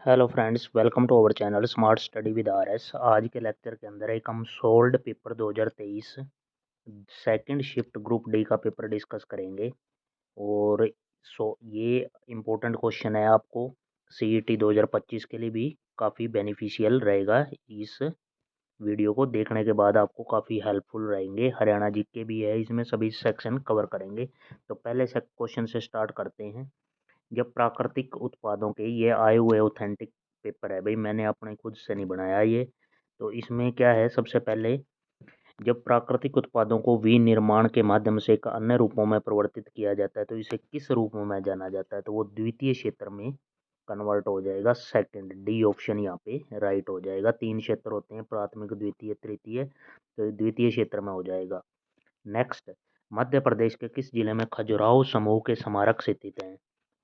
Hello friends, welcome to our channel smart study with RS. आज के lecture के अंदर एक हम solved paper 2023 second shift group D का पेपर डिस्कस करेंगे। और ये इम्पोर्टेंट क्वेश्चन है, आपको सीईटी 2025 के लिए भी काफ़ी बेनिफिशियल रहेगा। इस वीडियो को देखने के बाद आपको काफ़ी हेल्पफुल रहेंगे। हरियाणा जीके भी है, इसमें सभी सेक्शन कवर करेंगे। तो पहले क्वेश्चन से स्टार्ट करते हैं। जब प्राकृतिक उत्पादों के, ये आए हुए ऑथेंटिक पेपर है भाई, मैंने अपने खुद से नहीं बनाया ये। तो इसमें क्या है, सबसे पहले जब प्राकृतिक उत्पादों को विनिर्माण के माध्यम से एक अन्य रूपों में परिवर्तित किया जाता है तो इसे किस रूप में जाना जाता है? तो वो द्वितीय क्षेत्र में कन्वर्ट हो जाएगा। सेकंड डी ऑप्शन यहाँ पे राइट हो जाएगा। 3 क्षेत्र होते हैं, प्राथमिक, द्वितीय, तृतीय, तो द्वितीय क्षेत्र में हो जाएगा। नेक्स्ट, मध्य प्रदेश के किस जिले में खजुराहो समूह के स्मारक स्थित हैं?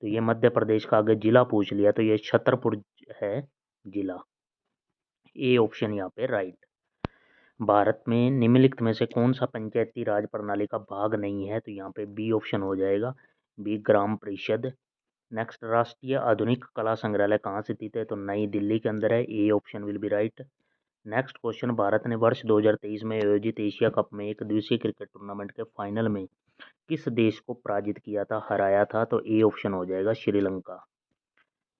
तो ये मध्य प्रदेश का अगर जिला पूछ लिया तो ये छतरपुर है जिला। ए ऑप्शन यहाँ पे राइट। भारत में निम्नलिखित में से कौन सा पंचायती राज प्रणाली का भाग नहीं है? तो यहाँ पे बी ऑप्शन हो जाएगा, बी ग्राम परिषद। नेक्स्ट, राष्ट्रीय आधुनिक कला संग्रहालय कहाँ स्थित है? तो नई दिल्ली के अंदर है। A option will be right. Next question, Bharat ने वर्ष 2023 में आयोजित एशिया कप में एक दिवसीय क्रिकेट टूर्नामेंट के फाइनल में किस देश को पराजित किया था, हराया था? तो ए ऑप्शन हो जाएगा, श्रीलंका।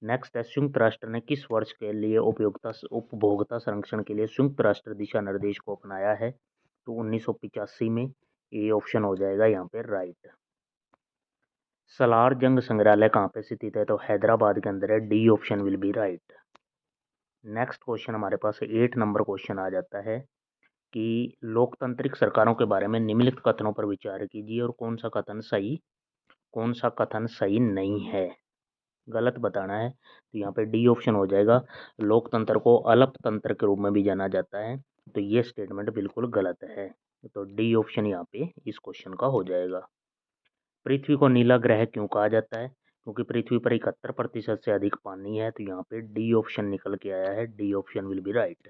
नेक्स्ट है, संयुक्त राष्ट्र ने किस वर्ष के लिए उपभोक्ता संरक्षण के लिए संयुक्त राष्ट्र दिशा निर्देश को अपनाया है? तो 1985 में। ए ऑप्शन हो जाएगा यहाँ पे राइट। सलार जंग संग्रहालय कहाँ पे स्थित है? तो हैदराबाद के अंदर है। D option will be right. Next question हमारे पास 8 नंबर क्वेश्चन आ जाता है कि लोकतांत्रिक सरकारों के बारे में निम्नलिखित कथनों पर विचार कीजिए और कौन सा कथन सही नहीं है, गलत बताना है। तो यहाँ पे डी ऑप्शन हो जाएगा, लोकतंत्र को अल्पतंत्र के रूप में भी जाना जाता है। तो ये स्टेटमेंट बिल्कुल गलत है। तो डी ऑप्शन यहाँ पे इस क्वेश्चन का हो जाएगा। पृथ्वी को नीला ग्रह क्यों कहा जाता है? क्योंकि पृथ्वी पर 71% से अधिक पानी है। तो यहाँ पे डी ऑप्शन निकल के आया है। D option will be right.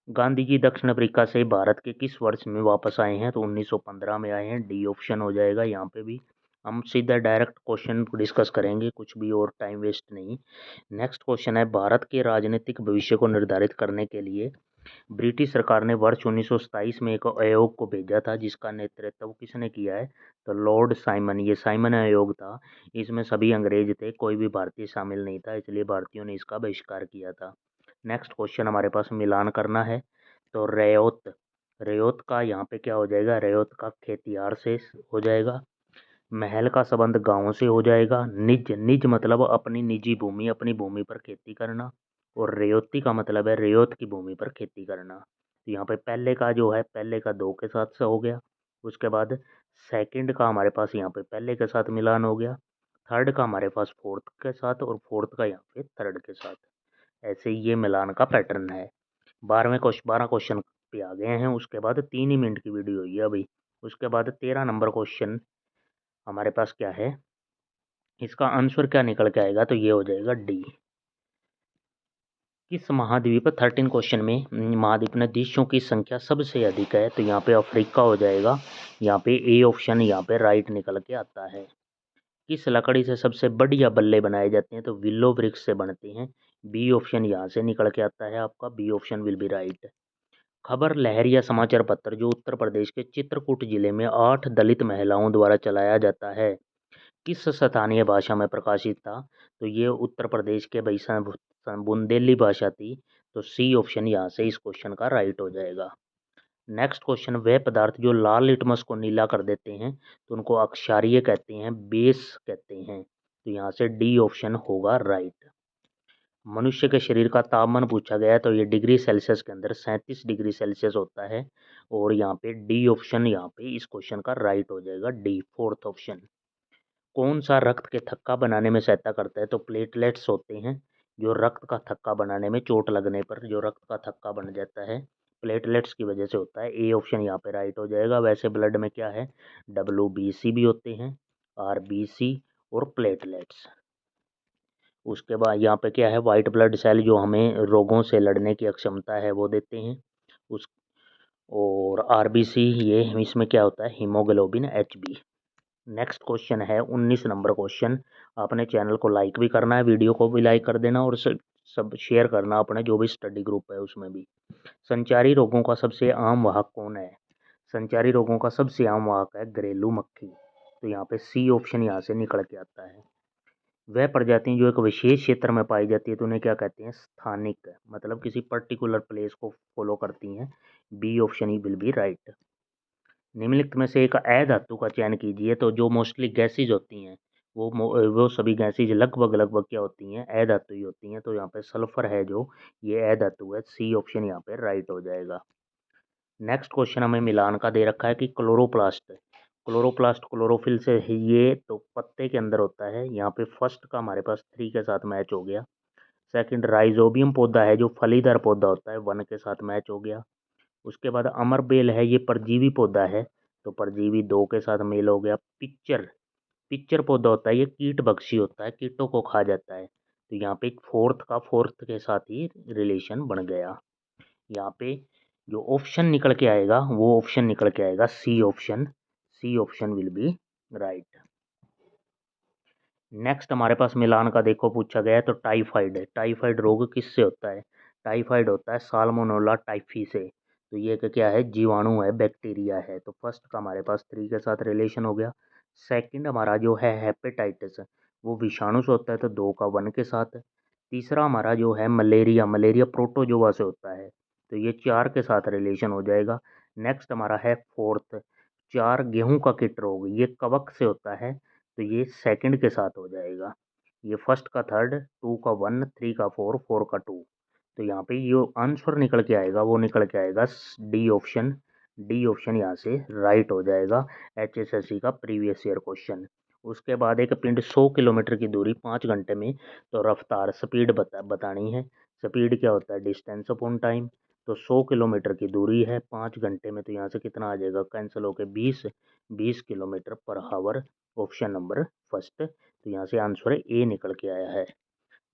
Gandhi ji दक्षिण अफ्रीका से भारत के किस वर्ष में वापस आए हैं? तो 1915 में आए हैं। डी ऑप्शन हो जाएगा यहाँ पे भी। हम सीधा डायरेक्ट क्वेश्चन डिस्कस करेंगे, कुछ भी और टाइम वेस्ट नहीं। नेक्स्ट क्वेश्चन है, भारत के राजनीतिक भविष्य को निर्धारित करने के लिए ब्रिटिश सरकार ने वर्ष 1927 में एक आयोग को भेजा था, जिसका नेतृत्व किसने किया है? तो लॉर्ड साइमन। ये साइमन आयोग था। इसमें सभी अंग्रेज थे, कोई भी भारतीय शामिल नहीं था, इसलिए भारतीयों ने इसका बहिष्कार किया था। नेक्स्ट क्वेश्चन हमारे पास मिलान करना है। तो रयोत, रयोत का यहाँ पे क्या हो जाएगा? रयोत का खेतियार से हो जाएगा। महल का संबंध गांव से हो जाएगा। निज, निज मतलब अपनी निजी भूमि, अपनी भूमि पर खेती करना। और रेयोती का मतलब है रेयोत की भूमि पर खेती करना। तो यहाँ पे पहले का जो है, पहले का 2 के साथ से हो गया। उसके बाद सेकंड का हमारे पास यहाँ पे पहले के साथ मिलान हो गया। थर्ड का हमारे पास फोर्थ के साथ, और फोर्थ का यहाँ पे थर्ड के साथ। ऐसे ये मिलान का पैटर्न है। 12 क्वेश्चन पे आ गए हैं। उसके बाद 3 ही मिनट की वीडियो हुई है अभी। उसके बाद 13 नंबर क्वेश्चन हमारे पास क्या है, इसका आंसर क्या निकल के आएगा? तो ये हो जाएगा डी। किस महाद्वीप, 13 क्वेश्चन में, महाद्वीप में देशों की संख्या सबसे अधिक है? तो यहाँ पे अफ्रीका हो जाएगा। यहाँ पे ए ऑप्शन यहाँ पे राइट निकल के आता है। किस लकड़ी से सबसे बढ़िया बल्ले बनाए जाते हैं? तो विल्लो वृक्ष से बनते हैं। बी ऑप्शन यहाँ से निकल के आता है आपका। B option will be right. खबर लहर या समाचार पत्र जो उत्तर प्रदेश के चित्रकूट जिले में 8 दलित महिलाओं द्वारा चलाया जाता है, किस स्थानीय भाषा में प्रकाशित था? तो ये उत्तर प्रदेश के बुंदेली भाषा थी। तो सी ऑप्शन यहाँ से इस क्वेश्चन का राइट हो जाएगा। नेक्स्ट क्वेश्चन, वह पदार्थ जो लाल लिटमस को नीला कर देते हैं तो उनको अक्षारीय कहते हैं, बेस कहते हैं। तो यहाँ से डी ऑप्शन होगा राइट। मनुष्य के शरीर का तापमान पूछा गया है, तो ये डिग्री सेल्सियस के अंदर 37 डिग्री सेल्सियस होता है। और यहाँ पे डी ऑप्शन यहाँ पे इस क्वेश्चन का राइट हो जाएगा। D, fourth option. कौन सा रक्त के थक्का बनाने में सहायता करता है? तो प्लेटलेट्स होते हैं, जो रक्त का थक्का बनाने में, चोट लगने पर जो रक्त का थक्का बन जाता है, प्लेटलेट्स की वजह से होता है। ए ऑप्शन यहाँ पे राइट हो जाएगा। वैसे ब्लड में क्या है, WBC भी होते हैं, RBC और प्लेटलेट्स। उसके बाद यहाँ पे क्या है, वाइट ब्लड सेल जो हमें रोगों से लड़ने की अक्षमता है वो देते हैं। उस और RBC, ये इसमें क्या होता है, हीमोग्लोबिन HB। नेक्स्ट क्वेश्चन है 19 नंबर क्वेश्चन। आपने चैनल को लाइक भी करना है, वीडियो को भी लाइक कर देना और सब शेयर करना अपने जो भी स्टडी ग्रुप है उसमें भी। संचारी रोगों का सबसे आम वाहक कौन है? संचारी रोगों का सबसे आम वाहक है घरेलू मक्खी। तो यहाँ पे सी ऑप्शन यहाँ से निकल के आता है। वह प्रजातियां जो एक विशेष क्षेत्र में पाई जाती है तो उन्हें क्या कहते हैं? स्थानिक, मतलब किसी पर्टिकुलर प्लेस को फॉलो करती हैं। बी ऑप्शन ही विल बी राइट। निम्नलिखित में से एक अधातु का चयन कीजिए। तो जो मोस्टली गैसेज होती हैं वो सभी गैसेज लगभग क्या होती हैं? अधातु ही होती हैं। तो यहाँ पे सल्फर है जो, ये अधातु है। सी ऑप्शन यहाँ पे राइट हो जाएगा। नेक्स्ट क्वेश्चन हमें मिलान का दे रखा है कि क्लोरोप्लास्ट क्लोरोफिल से है ये, तो पत्ते के अंदर होता है। यहाँ पे फर्स्ट का हमारे पास 3 के साथ मैच हो गया। सेकंड राइजोबियम पौधा है जो फलीदार पौधा होता है, 1 के साथ मैच हो गया। उसके बाद अमरबेल है, ये परजीवी पौधा है, तो परजीवी 2 के साथ मेल हो गया। पिक्चर पौधा होता है, ये कीट भक्षी होता है, कीटों को खा जाता है, तो यहाँ पे फोर्थ के साथ ही रिलेशन बन गया। यहाँ पे जो ऑप्शन निकल के आएगा वो ऑप्शन निकल के आएगा C option will be right. Next हमारे पास मिलान का देखो पूछा गया है, तो टाइफाइड है। टाइफाइड रोग किससे होता है? टाइफाइड होता है साल्मोनेला टाइफी से। तो ये क्या है? जीवाणु है, बैक्टीरिया है। तो फर्स्ट का हमारे पास 3 के साथ रिलेशन हो गया। सेकंड हमारा जो है हेपेटाइटिस, वो विषाणु से होता है, तो 2 का 1 के साथ। तीसरा हमारा जो है मलेरिया प्रोटोजोआ से होता है, तो ये 4 के साथ रिलेशन हो जाएगा। नेक्स्ट हमारा है फोर्थ, 4 गेहूं का कीट रोग, ये कवक से होता है, तो ये सेकंड के साथ हो जाएगा। ये फर्स्ट का थर्ड, 2 का 1, 3 का 4, 4 का 2। तो यहाँ पे जो आंसर निकल के आएगा वो निकल के आएगा डी ऑप्शन यहाँ से राइट हो जाएगा। HSSC का प्रीवियस ईयर क्वेश्चन। उसके बाद एक पिंड 100 किलोमीटर की दूरी 5 घंटे में, तो रफ्तार स्पीड बतानी है। स्पीड क्या होता है? Distance upon time. तो 100 किलोमीटर की दूरी है 5 घंटे में, तो यहाँ से कितना आ जाएगा? कैंसिल होकर 20 किलोमीटर पर हावर। Option number first. तो यहाँ से आंसर ए निकल के आया है।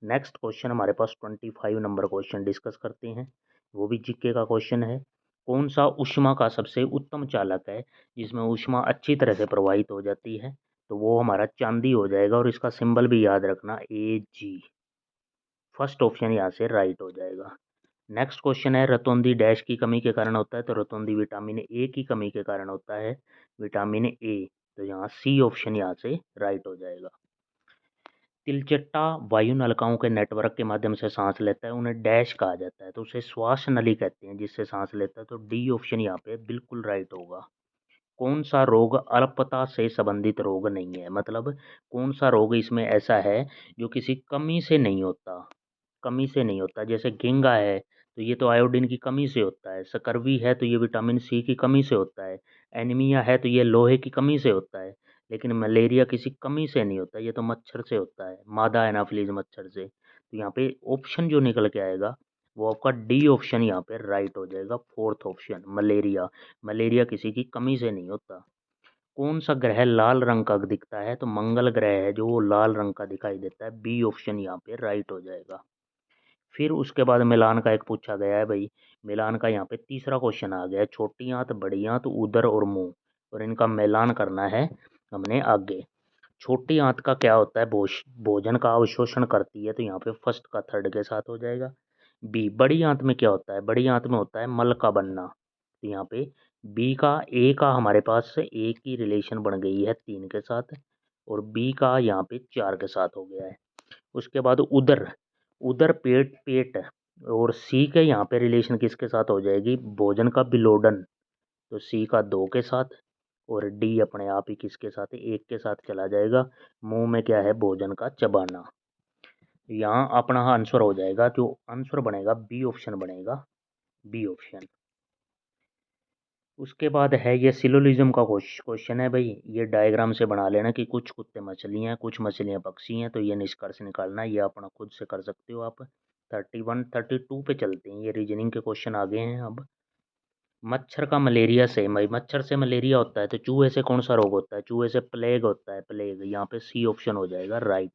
नेक्स्ट क्वेश्चन हमारे पास 25 नंबर क्वेश्चन डिस्कस करते हैं, वो भी जीके का क्वेश्चन है। कौन सा ऊष्मा का सबसे उत्तम चालक है जिसमें ऊष्मा अच्छी तरह से प्रवाहित हो जाती है? तो वो हमारा चांदी हो जाएगा, और इसका सिंबल भी याद रखना AG। फर्स्ट ऑप्शन यहाँ से राइट हो जाएगा। नेक्स्ट क्वेश्चन है, रतौंधी डैश की कमी के कारण होता है? तो रतौंधी विटामिन ए की कमी के कारण होता है, विटामिन ए। तो यहाँ सी ऑप्शन यहाँ से राइट हो जाएगा। तिलचट्टा वायु नलिकाओं के नेटवर्क के माध्यम से सांस लेता है, उन्हें डैश कहा जाता है, तो उसे श्वास नली कहते हैं जिससे सांस लेता है। तो डी ऑप्शन यहाँ पे बिल्कुल राइट होगा। कौन सा रोग अल्पता से संबंधित रोग नहीं है? मतलब कौन सा रोग इसमें ऐसा है जो किसी कमी से नहीं होता? कमी से नहीं होता, जैसे घेंगा है तो ये तो आयोडीन की कमी से होता है। स्कर्वी है तो ये विटामिन सी की कमी से होता है। एनीमिया है तो ये लोहे की कमी से होता है। लेकिन मलेरिया किसी कमी से नहीं होता, ये तो मच्छर से होता है, मादा एनाफिलीज मच्छर से। तो यहाँ पे ऑप्शन जो निकल के आएगा वो आपका डी ऑप्शन यहाँ पे राइट हो जाएगा। फोर्थ ऑप्शन मलेरिया, मलेरिया किसी की कमी से नहीं होता। कौन सा ग्रह लाल रंग का दिखता है? तो मंगल ग्रह है जो वो लाल रंग का दिखाई देता है। बी ऑप्शन यहाँ पे राइट हो जाएगा। फिर उसके बाद मिलान का एक पूछा गया है भाई। मिलान का यहाँ पे तीसरा क्वेश्चन आ गया है, छोटी आंत बड़ी आंत उदर और मुंह, और इनका मिलान करना है हमने आगे। छोटी आंत का क्या होता है? भोजन का अवशोषण करती है, तो यहाँ पे फर्स्ट का थर्ड के साथ हो जाएगा। बी बड़ी आंत में क्या होता है? बड़ी आंत में होता है मल का बनना, तो यहाँ पे बी का ए का हमारे पास ए की रिलेशन बन गई है 3 के साथ, और बी का यहाँ पे 4 के साथ हो गया है। उसके बाद उदर, उदर पेट पेट, और सी के यहाँ पे रिलेशन किसके साथ हो जाएगी? भोजन का बिलोडन, तो सी का 2 के साथ, और डी अपने आप ही किसके साथ है? 1 के साथ चला जाएगा। मुंह में क्या है? भोजन का चबाना। यहाँ अपना आंसर हो जाएगा, जो आंसर बनेगा बी ऑप्शन बनेगा, बी ऑप्शन। उसके बाद है ये सिलोलिज्म का क्वेश्चन है भाई। ये डायग्राम से बना लेना कि कुछ कुत्ते मछली हैं, कुछ मछलियाँ पक्षी हैं, तो ये निष्कर्ष निकालना, ये अपना खुद से कर सकते हो आप। 31 32 पे चलते हैं, ये रीजनिंग के क्वेश्चन आ गए हैं अब। मच्छर का मलेरिया से, मच्छर से मलेरिया होता है, तो चूहे से कौन सा रोग होता है? चूहे से प्लेग होता है, प्लेग। यहाँ पे सी ऑप्शन हो जाएगा राइट।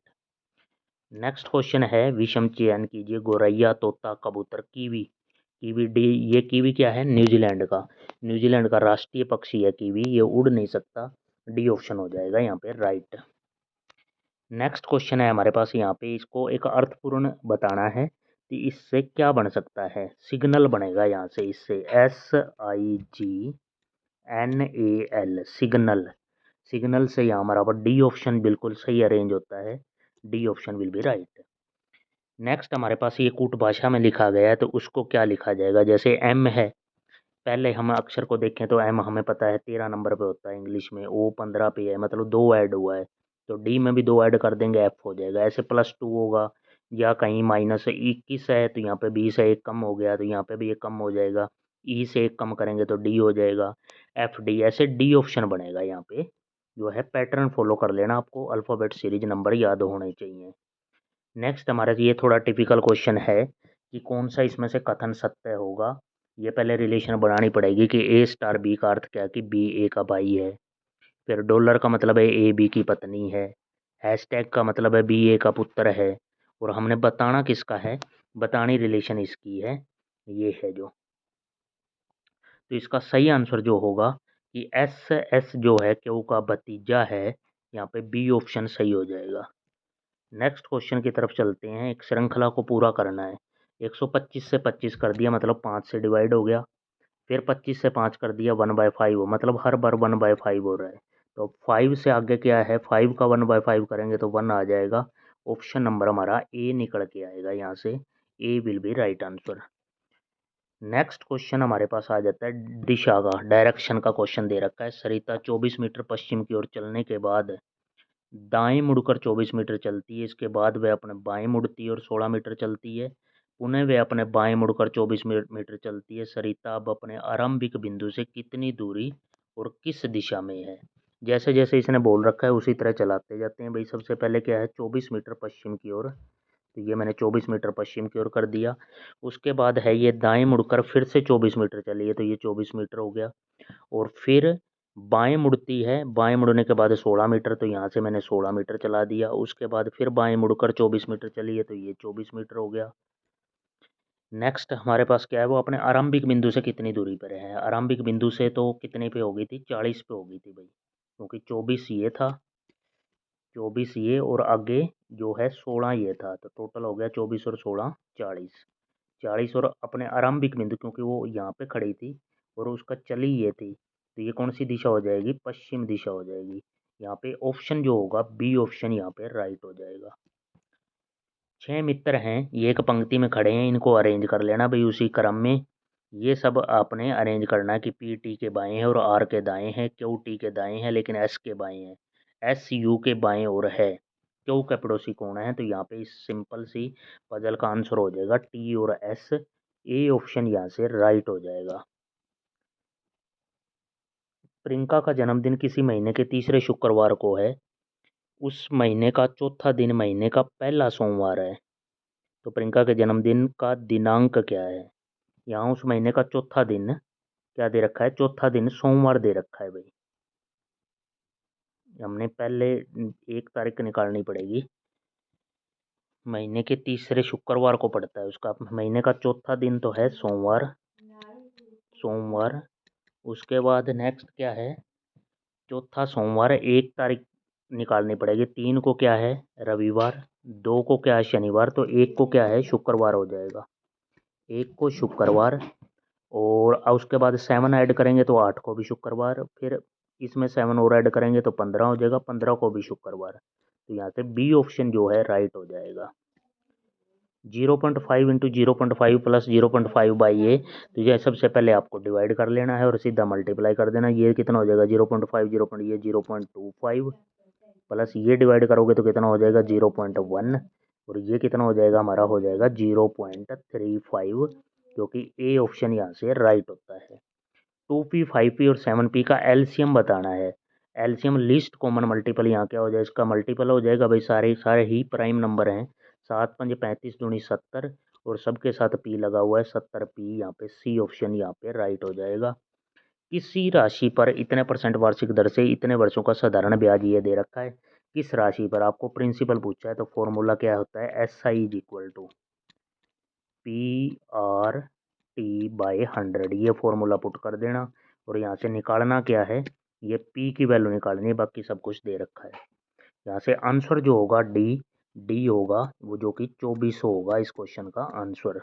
नेक्स्ट क्वेश्चन है, विषम चयन कीजिए, गोरैया, तोता, कबूतर, कीवी। कीवी डी, ये कीवी क्या है? न्यूजीलैंड का, न्यूजीलैंड का राष्ट्रीय पक्षी है कीवी, ये उड़ नहीं सकता। डी ऑप्शन हो जाएगा यहाँ पे राइट। नेक्स्ट क्वेश्चन है हमारे पास यहाँ पे, इसको एक अर्थपूर्ण बताना है। तो इससे क्या बन सकता है, सिग्नल बनेगा यहाँ से, इससे SIGNAL, बनेगा यहाँ से, इससे सिग्नल, सिग्नल से यहाँ हमारा डी ऑप्शन बिल्कुल सही अरेंज होता है, D option will be right. Next हमारे पास ये कूट भाषा में लिखा गया है, तो उसको क्या लिखा जाएगा, जैसे M है, पहले हम अक्षर को देखें तो M हमें पता है 13 नंबर पे होता है इंग्लिश में, O 15 पे है, मतलब 2 ऐड हुआ है, तो D में भी 2 ऐड कर देंगे, F हो जाएगा। ऐसे +2 होगा, या कहीं -21 है तो यहाँ पे 20 से 1 कम हो गया, तो यहाँ पे भी 1 कम हो जाएगा, E से 1 कम करेंगे तो D हो जाएगा, FD, ऐसे D ऑप्शन बनेगा। यहाँ पे जो है पैटर्न फॉलो कर लेना, आपको अल्फ़ाबेट सीरीज नंबर याद होने चाहिए। नेक्स्ट हमारा ये थोड़ा टिपिकल क्वेश्चन है कि कौन सा इसमें से कथन सत्य होगा। ये पहले रिलेशन बनानी पड़ेगी कि A*B का अर्थ क्या है, कि B A का भाई है, फिर डॉलर का मतलब है A B की पत्नी है, हैशटैग का मतलब है B A का पुत्र है, और हमने बताना किसका है, बतानी रिलेशन इसकी है, ये है जो। तो इसका सही आंसर जो होगा कि S जो है क्यू का भतीजा है, यहाँ पे B ऑप्शन सही हो जाएगा। नेक्स्ट क्वेश्चन की तरफ चलते हैं। एक श्रृंखला को पूरा करना है, 125 से 25 कर दिया, मतलब 5 से डिवाइड हो गया, फिर 25 से 5 कर दिया, 1/5, मतलब हर बार 1/5 हो रहा है। तो 5 से आगे क्या है, 5 का 1/5 करेंगे तो 1 आ जाएगा, ऑप्शन नंबर हमारा ए निकल के आएगा, यहाँ से A will be right answer. Next question हमारे पास आ जाता है दिशा का, डायरेक्शन का क्वेश्चन दे रखा है। सरिता 24 मीटर पश्चिम की ओर चलने के बाद दाएं मुड़कर 24 मीटर चलती है, इसके बाद वह अपने बाएं मुड़ती है और 16 मीटर चलती है, पुनः वह अपने बाएं मुड़कर 24 मीटर चलती है। सरिता अब अपने आरंभिक बिंदु से कितनी दूरी और किस दिशा में है। जैसे जैसे इसने बोल रखा है उसी तरह चलाते जाते हैं भाई। सबसे पहले क्या है, 24 मीटर पश्चिम की ओर, तो ये मैंने 24 मीटर पश्चिम की ओर कर दिया। उसके बाद है ये दाएं मुड़कर फिर से 24 मीटर चली है, तो ये 24 मीटर हो गया। और फिर बाएं मुड़ती है, बाएं मुड़ने के बाद 16 मीटर, तो यहाँ से मैंने 16 मीटर चला दिया। उसके बाद फिर बाएं मुड़कर 24 मीटर चली है, तो ये 24 मीटर हो गया। नेक्स्ट हमारे पास क्या है, वो अपने आरंभिक बिंदु से कितनी दूरी पर है। आरंभिक बिंदु से तो कितने पे हो गई थी, 40 पे हो गई थी भाई, क्योंकि 24 ये था, 24 ये और आगे जो है 16 ये था, तो टोटल हो गया 24 और 16 40। 40 और अपने आरंभिक बिंदु, क्योंकि वो यहाँ पे खड़ी थी और उसका चली ये थी, तो ये कौन सी दिशा हो जाएगी, पश्चिम दिशा हो जाएगी। यहाँ पे ऑप्शन जो होगा बी ऑप्शन यहाँ पे राइट हो जाएगा। 6 मित्र हैं, ये एक पंक्ति में खड़े हैं, इनको अरेंज कर लेना भाई उसी क्रम में। ये सब आपने अरेंज करना है कि पी टी के बाएं हैं और आर के दाएं हैं, क्यू टी के दाएं हैं लेकिन एस के बाएं हैं, एस यू के बाएं और है, क्यू का पड़ोसी कौन है। तो यहाँ पे इस सिंपल सी पजल का आंसर हो जाएगा टी और एस, ए ऑप्शन यहाँ से राइट हो जाएगा। प्रियंका का जन्मदिन किसी महीने के तीसरे शुक्रवार को है, उस महीने का चौथा दिन महीने का पहला सोमवार है, तो प्रियंका के जन्मदिन का दिनांक क्या है। यहाँ उस महीने का चौथा दिन क्या दे रखा है, चौथा दिन सोमवार दे रखा है भाई। हमने पहले 1 तारीख निकालनी पड़ेगी, महीने के तीसरे शुक्रवार को पड़ता है उसका, महीने का चौथा दिन तो है सोमवार, सोमवार। उसके बाद नेक्स्ट क्या है, चौथा सोमवार, 1 तारीख निकालनी पड़ेगी, 3 को क्या है रविवार, 2 को क्या है शनिवार, तो 1 को क्या है शुक्रवार हो जाएगा, 1 को शुक्रवार। और उसके बाद 7 ऐड करेंगे तो 8 को भी शुक्रवार, फिर इसमें 7 और ऐड करेंगे तो 15 हो जाएगा, 15 को भी शुक्रवार। तो यहाँ से बी ऑप्शन जो है राइट हो जाएगा। 0.5 इंटू 0.5 प्लस 0.5 बाई ए, तो ये सबसे पहले आपको डिवाइड कर लेना है और सीधा मल्टीप्लाई कर देना। ये कितना हो जाएगा 0.5, ये 0.25 प्लस ये डिवाइड करोगे तो कितना हो जाएगा 0.1, और ये कितना हो जाएगा हमारा, हो जाएगा 0.35, क्योंकि ए ऑप्शन यहाँ से राइट होता है। 2p 5p और 7p का एलसीएम बताना है। एलसीएम लीस्ट कॉमन मल्टीपल यहाँ क्या हो जाए, इसका मल्टीपल हो जाएगा भाई, सारे सारे ही प्राइम नंबर हैं, 7 5 35 दूनी 70, और सबके साथ p लगा हुआ है 70p, यहाँ पे सी ऑप्शन यहाँ पे राइट हो जाएगा। किसी राशि पर इतने % वार्षिक दर से इतने वर्षों का साधारण ब्याज ये दे रखा है। किस राशि पर, आपको प्रिंसिपल पूछा है, तो फॉर्मूला क्या होता है, SI is equal to PR/T/100, ये फॉर्मूला पुट कर देना। और यहाँ से निकालना क्या है, ये P की वैल्यू निकालनी है, बाकी सब कुछ दे रखा है। यहाँ से आंसर जो होगा डी डी होगा वो, जो कि 2400 होगा इस क्वेश्चन का आंसर।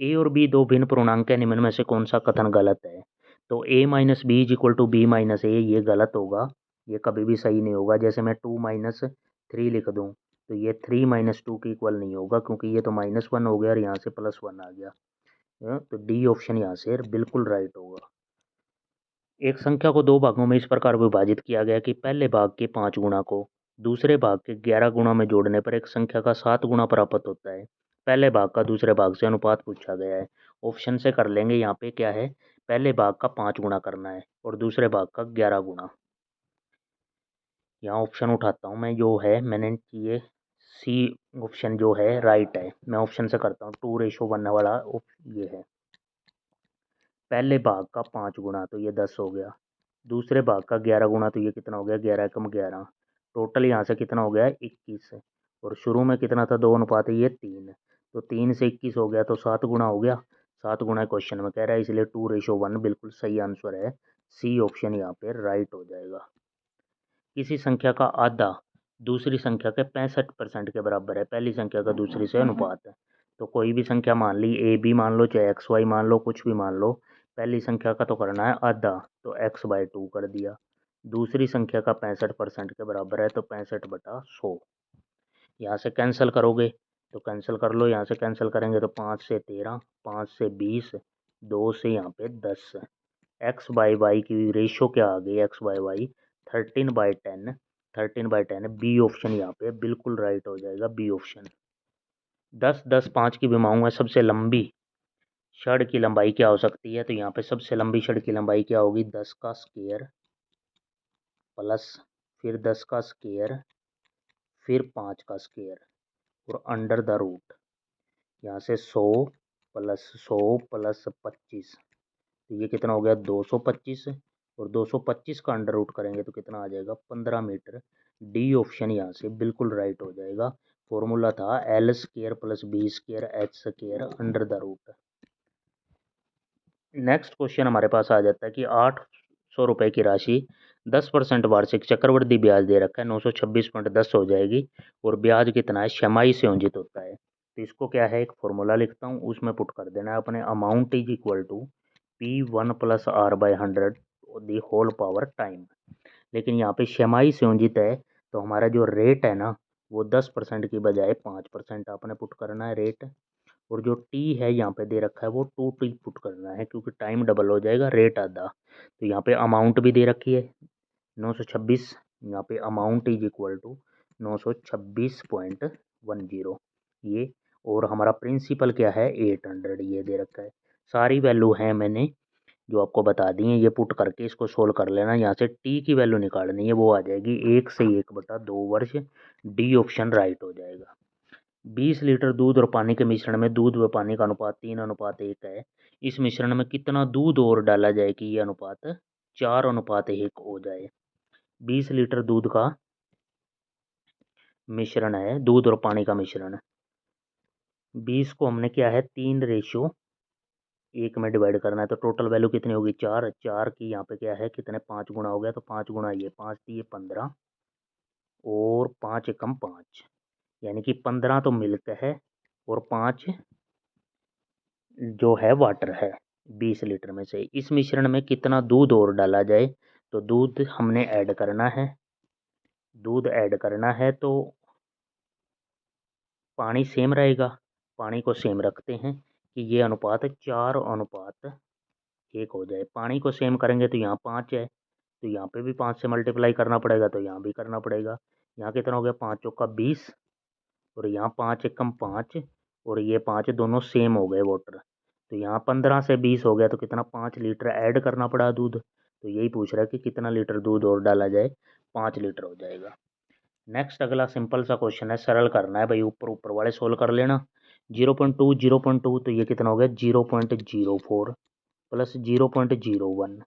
ए और बी दो भिन्न पूर्णांक है, निम्न में से कौन सा कथन गलत है? तो a minus B is equal to B minus A, ये गलत होगा, ये कभी भी सही नहीं होगा। जैसे मैं 2 माइनस 3 लिख दूँ तो ये 3 माइनस 2 के इक्वल नहीं होगा, क्योंकि ये तो -1 हो गया और यहाँ से +1 आ गया। तो डी ऑप्शन यहाँ से बिल्कुल राइट होगा। एक संख्या को दो भागों में इस प्रकार विभाजित किया गया कि पहले भाग के 5 गुणा को दूसरे भाग के 11 गुणा में जोड़ने पर एक संख्या का 7 गुणा प्राप्त होता है। पहले भाग का दूसरे भाग से अनुपात पूछा गया है। ऑप्शन से कर लेंगे। यहाँ पे क्या है, पहले भाग का 5 गुणा करना है और दूसरे भाग का 11 गुणा। यहाँ ऑप्शन उठाता हूँ मैं, जो है मैंने ये सी ऑप्शन जो है राइट है। मैं ऑप्शन से करता हूँ, 2:1 वाला ये है। पहले भाग का 5 गुणा तो ये 10 हो गया, दूसरे भाग का 11 गुणा तो ये कितना हो गया, 11 कम 11, टोटल यहाँ से कितना हो गया 21। और शुरू में कितना था, 2 अनुपात है ये 3, तो 3 से 21 हो गया तो 7 गुणा हो गया। 7 गुणा क्वेश्चन में कह रहा है, इसलिए 2:1 बिल्कुल सही आंसर है। सी ऑप्शन यहाँ पे राइट हो जाएगा। किसी संख्या का आधा दूसरी संख्या के 65% के बराबर है, पहली संख्या का दूसरी से अनुपात है। तो कोई भी संख्या मान ली, ए बी मान लो, चाहे एक्स वाई मान लो, कुछ भी मान लो, पहली संख्या का तो करना है आधा, तो x/2 कर दिया। दूसरी संख्या का 65% के बराबर है, तो 65/100। यहाँ से कैंसिल करोगे तो कैंसिल कर लो, यहाँ से कैंसिल करेंगे तो 5 से 13, 5 से 20, 2 से यहाँ पे 10। x/y की रेशियो क्या आ गई, x/y 13/10, 13/10। बी ऑप्शन यहाँ पे बिल्कुल राइट हो जाएगा, बी ऑप्शन। 10, 10, 5 की विमाओं में सबसे लंबी छड़ की लंबाई क्या हो सकती है? तो यहाँ पे सबसे लंबी छड़ की लंबाई क्या होगी, 10 का स्क्वायर प्लस फिर 10 का स्क्वायर फिर 5 का स्क्वायर और अंडर द रूट। यहाँ से 100 प्लस 100 प्लस 25, तो ये कितना हो गया 225, और 225 का अंडर रूट करेंगे तो कितना आ जाएगा 15 मीटर। डी ऑप्शन यहाँ से बिल्कुल राइट हो जाएगा। फॉर्मूला था L² + B² H² under the root. Next question हमारे पास आ जाता है कि 800 रुपये की राशि 10% वार्षिक चक्रवृद्धि ब्याज दे रखा है, 926.10 हो जाएगी, और ब्याज कितना है, छमाही से संयोजित होता है। तो इसको क्या है, एक फॉर्मूला लिखता हूँ, उसमें पुट कर देना है अपने, amount is equal to P1 + R/100 the whole power time. लेकिन यहाँ पे छमाही से संयोजित है, तो हमारा जो रेट है ना, वो 10% की बजाय 5% आपने पुट करना है रेट। और जो टी है यहाँ पे दे रखा है वो 2t पुट करना है, क्योंकि टाइम डबल हो जाएगा, रेट आधा। तो यहाँ पे अमाउंट भी दे रखी है 926, यहाँ पे अमाउंट इज इक्वल टू 926.10 ये, और हमारा प्रिंसिपल क्या है 800 ये दे रखा है। सारी वैल्यू है मैंने जो आपको बता दी है, ये पुट करके इसको सोल्व कर लेना। यहाँ से टी की वैल्यू निकालनी है, वो आ जाएगी 1 से 1/2 वर्ष। डी ऑप्शन राइट हो जाएगा। 20 लीटर दूध और पानी के मिश्रण में दूध व पानी का अनुपात 3:1 है। इस मिश्रण में कितना दूध और डाला जाए कि ये अनुपात 4:1 हो जाए? 20 लीटर दूध का मिश्रण है, दूध और पानी का मिश्रण। 20 को हमने क्या है 3:1 में डिवाइड करना है, तो टोटल वैल्यू कितनी होगी 4। 4 की यहाँ पे क्या है, कितने 5 गुना हो गया, तो 5 गुना ये 5 दिए 15, और 5 एकम 5, यानी कि 15 तो मिल्क है और 5 जो है वाटर है। 20 लीटर में से इस मिश्रण में कितना दूध और डाला जाए? तो दूध हमने ऐड करना है, दूध ऐड करना है, तो पानी सेम रहेगा, पानी को सेम रखते हैं कि ये अनुपात 4:1 हो जाए। पानी को सेम करेंगे तो यहाँ 5 है, तो यहाँ पे भी 5 से मल्टीप्लाई करना पड़ेगा, तो यहाँ भी करना पड़ेगा। यहाँ कितना हो गया 5 चौका 20, और यहाँ 5 एकम 5, और ये 5 दोनों सेम हो गए वाटर। तो यहाँ 15 से 20 हो गया, तो कितना 5 लीटर ऐड करना पड़ा दूध। तो यही पूछ रहा है कि कितना लीटर दूध और डाला जाए, 5 लीटर हो जाएगा। नेक्स्ट अगला सिंपल सा क्वेश्चन है, सरल करना है भाई, ऊपर ऊपर वाले सोल्व कर लेना। 0.2 0.2, तो ये कितना हो गया 0.04 प्लस 0.01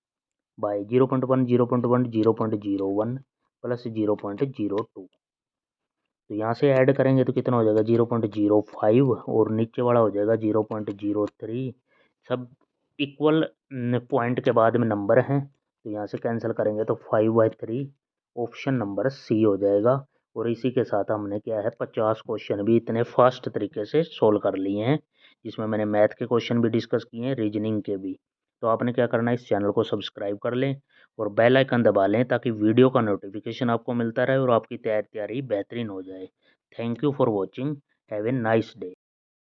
बाई 0.1 0.1 0.01 प्लस 0.02। तो यहाँ से ऐड करेंगे तो कितना हो जाएगा 0.05, और नीचे वाला हो जाएगा 0.03। सब इक्वल पॉइंट के बाद में नंबर हैं, तो यहाँ से कैंसिल करेंगे तो 5/3, ऑप्शन नंबर सी हो जाएगा। और इसी के साथ हमने क्या है 50 क्वेश्चन भी इतने फास्ट तरीके से सोल्व कर लिए हैं, जिसमें मैंने मैथ के क्वेश्चन भी डिस्कस किए हैं, रीजनिंग के भी। तो आपने क्या करना है, इस चैनल को सब्सक्राइब कर लें और बेल आइकन दबा लें ताकि वीडियो का नोटिफिकेशन आपको मिलता रहे और आपकी तैयारी बेहतरीन हो जाए। Thank you for watching. Have a nice day.